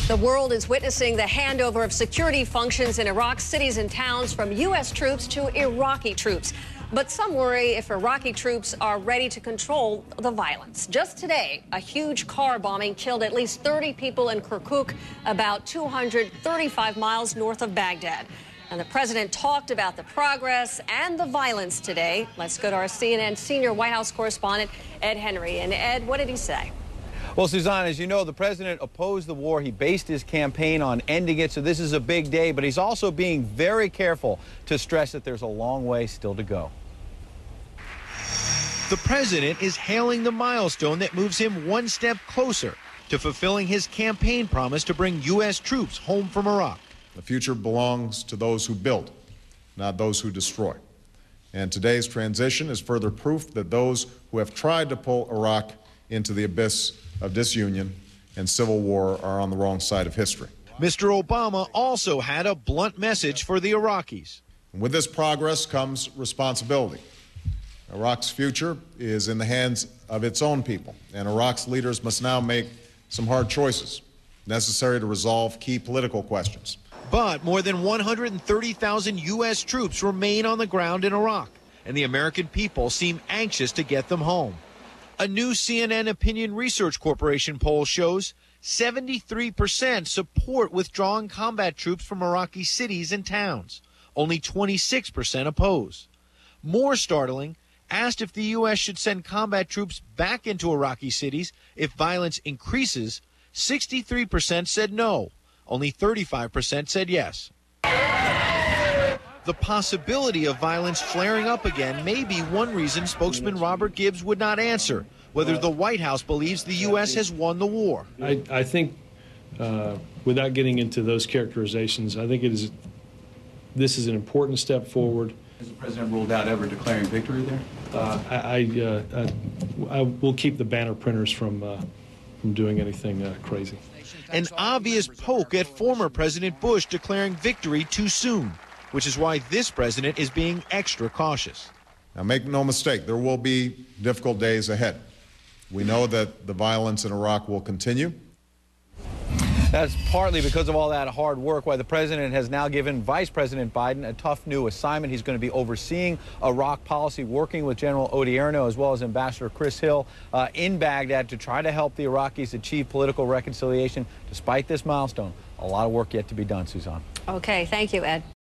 The world is witnessing the handover of security functions in Iraq's cities and towns from U.S. troops to Iraqi troops. But some worry if Iraqi troops are ready to control the violence. Just today, a huge car bombing killed at least 30 people in Kirkuk, about 235 miles north of Baghdad. And the president talked about the progress and the violence today. Let's go to our CNN senior White House correspondent, Ed Henry. And Ed, what did he say? Well, Suzanne, as you know, the president opposed the war. He based his campaign on ending it, so this is a big day. But he's also being very careful to stress that there's a long way still to go. The president is hailing the milestone that moves him one step closer to fulfilling his campaign promise to bring U.S. troops home from Iraq. The future belongs to those who build, not those who destroy. And today's transition is further proof that those who have tried to pull Iraq into the abyss of disunion and civil war are on the wrong side of history. Mr. Obama also had a blunt message for the Iraqis. And with this progress comes responsibility. Iraq's future is in the hands of its own people, and Iraq's leaders must now make some hard choices necessary to resolve key political questions. But more than 130,000 U.S. troops remain on the ground in Iraq, and the American people seem anxious to get them home. A new CNN Opinion Research Corporation poll shows 73% support withdrawing combat troops from Iraqi cities and towns. Only 26% oppose. More startling, asked if the U.S. should send combat troops back into Iraqi cities if violence increases, 63% said no. Only 35% said yes. The possibility of violence flaring up again may be one reason spokesman Robert Gibbs would not answer whether the White House believes the U.S. has won the war. I think, without getting into those characterizations, I think this is an important step forward. Has the president ruled out ever declaring victory there? I will keep the banner printers from doing anything crazy. An obvious poke at former President Bush declaring victory too soon, which is why this president is being extra cautious. Now, make no mistake, there will be difficult days ahead. We know that the violence in Iraq will continue. That's partly because of all that hard work, why the president has now given Vice President Biden a tough new assignment. He's going to be overseeing Iraq policy, working with General Odierno as well as Ambassador Chris Hill in Baghdad to try to help the Iraqis achieve political reconciliation. Despite this milestone, a lot of work yet to be done, Suzanne. Okay, thank you, Ed.